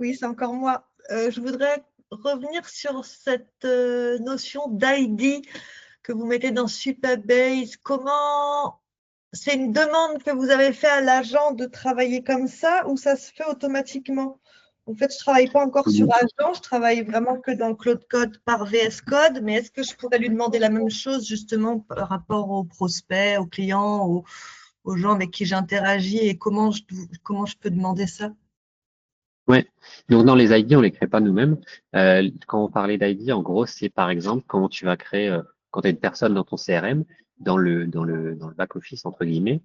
oui, c'est encore moi. Je voudrais revenir sur cette notion d'ID que vous mettez dans Supabase. Comment c'est une demande que vous avez fait à l'agent de travailler comme ça ou ça se fait automatiquement? En fait, je ne travaille pas encore sur agent, je travaille vraiment que dans Claude Code par VS Code, mais est-ce que je pourrais lui demander la même chose justement par rapport aux prospects, aux clients, aux gens avec qui j'interagis et comment je peux demander ça? Ouais. Donc dans les ID, on les crée pas nous-mêmes. Quand on parlait d'ID, en gros, c'est par exemple comment tu vas créer quand tu as une personne dans ton CRM, dans le back office entre guillemets,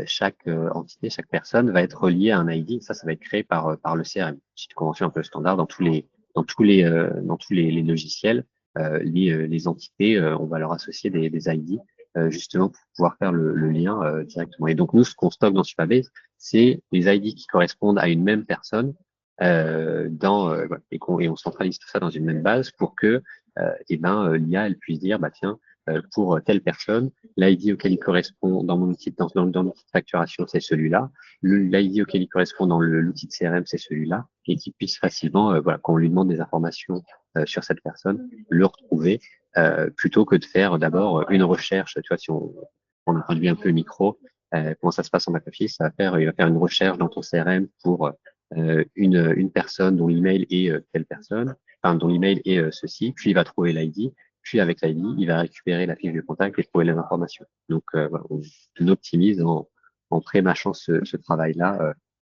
chaque entité, chaque personne va être reliée à un ID. Ça va être créé par le CRM. C'est une convention un peu standard dans tous les logiciels. Les entités, on va leur associer des ID justement pour pouvoir faire le lien directement. Et donc nous, ce qu'on stocke dans Supabase, c'est les ID qui correspondent à une même personne voilà, et on centralise tout ça dans une même base pour que l'IA elle puisse dire bah tiens pour telle personne l'ID auquel il correspond dans mon outil dans l'outil de facturation c'est celui-là, l'ID auquel il correspond dans l'outil de CRM c'est celui-là et qu'il puisse facilement voilà quand on lui demande des informations sur cette personne le retrouver plutôt que de faire d'abord une recherche. Tu vois, si on introduit un peu le micro, comment ça se passe en back office, il va faire une recherche dans ton CRM pour une personne dont l'email est telle personne, enfin dont l'email est ceci, puis il va trouver l'ID, puis avec l'ID, il va récupérer la fiche de contact et trouver les informations. Donc voilà, on optimise en pré-mâchant ce travail-là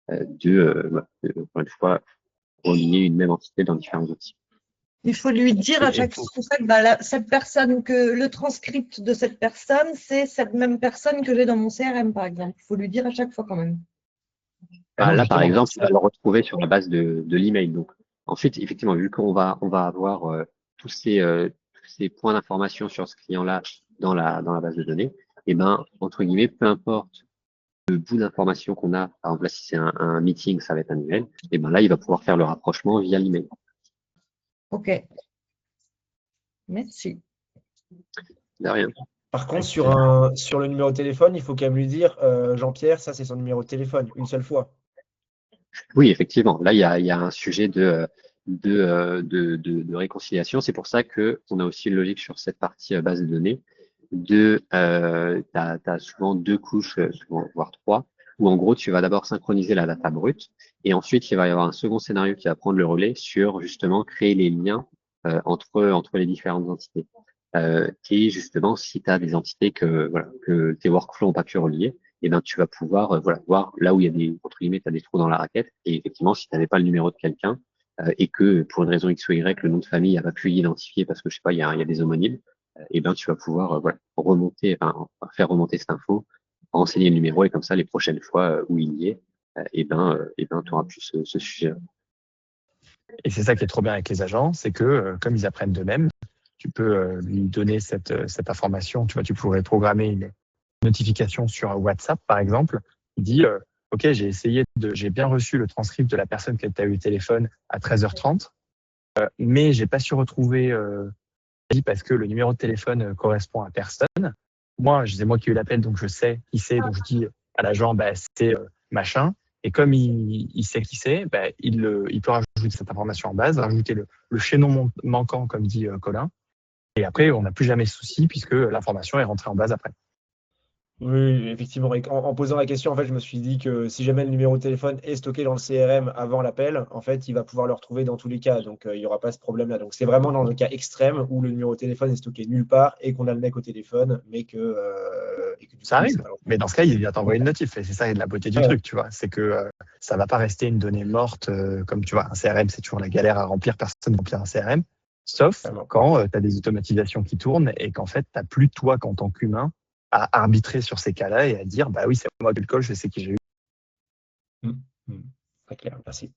encore une fois, relier une même entité dans différents outils. Il faut lui dire à chaque fois que cette personne, que le transcript de cette personne, c'est cette même personne que j'ai dans mon CRM, par exemple. Il faut lui dire à chaque fois quand même. Là, par exemple, il va le retrouver sur la base de l'email. Donc, ensuite, effectivement, vu qu'on va avoir tous ces points d'information sur ce client-là dans la base de données, et ben, entre guillemets, peu importe le bout d'information qu'on a, par exemple, là, si c'est un meeting, ça va être un email, et ben là, il va pouvoir faire le rapprochement via l'email. OK. Merci. De rien. Par contre, sur le numéro de téléphone, il faut quand même lui dire Jean-Pierre, ça c'est son numéro de téléphone, une seule fois. Oui, effectivement. Là, il y a un sujet de réconciliation. C'est pour ça que on a aussi une logique sur cette partie base de données. T'as souvent deux couches, souvent, voire trois, où en gros, tu vas d'abord synchroniser la data brute, et ensuite, il va y avoir un second scénario qui va prendre le relais sur justement créer les liens entre les différentes entités. Et justement, si tu as des entités que tes workflows n'ont pas pu relier, et ben tu vas pouvoir voir là où il y a des entre guillemets t'as des trous dans la raquette et effectivement si tu n'avais pas le numéro de quelqu'un et que pour une raison X ou Y le nom de famille n'a pas pu l'identifier parce que je sais pas il y a des homonymes et ben tu vas pouvoir faire remonter cette info, renseigner le numéro et comme ça les prochaines fois où il y est tu auras plus ce sujet. Et c'est ça qui est trop bien avec les agents, c'est que comme ils apprennent d'eux-mêmes, tu peux lui donner cette information. Tu vois, tu pourrais programmer une notification sur WhatsApp, par exemple. Il dit OK, j'ai bien reçu le transcript de la personne que tu as eu au téléphone à 13h30, mais j'ai pas su retrouver parce que le numéro de téléphone correspond à personne. Moi, c'est moi qui ai eu l'appel, donc je sais qui c'est. Donc je dis à l'agent, c'est machin. Et comme il sait qui c'est, il peut rajouter cette information en base, rajouter le chaînon manquant, comme dit Colin. Et après, on n'a plus jamais de souci puisque l'information est rentrée en base après. Oui, effectivement. Et en posant la question, en fait, je me suis dit que si jamais le numéro de téléphone est stocké dans le CRM avant l'appel, en fait, il va pouvoir le retrouver dans tous les cas. Donc, il n'y aura pas ce problème-là. Donc, c'est vraiment dans le cas extrême où le numéro de téléphone est stocké nulle part et qu'on a le mec au téléphone, mais que ça arrive. Mais dans ce cas, il vient t'envoyer une notif. Et c'est ça la beauté du truc, tu vois. C'est que ça va pas rester une donnée morte. Comme tu vois, un CRM, c'est toujours la galère à remplir. Personne ne remplit un CRM. Sauf quand tu as des automatisations qui tournent et qu'en fait, tu n'as plus toi qu'en tant qu'humain à arbitrer sur ces cas-là et à dire bah oui, c'est moi qui le colle, je sais qui j'ai eu. Très clair, merci.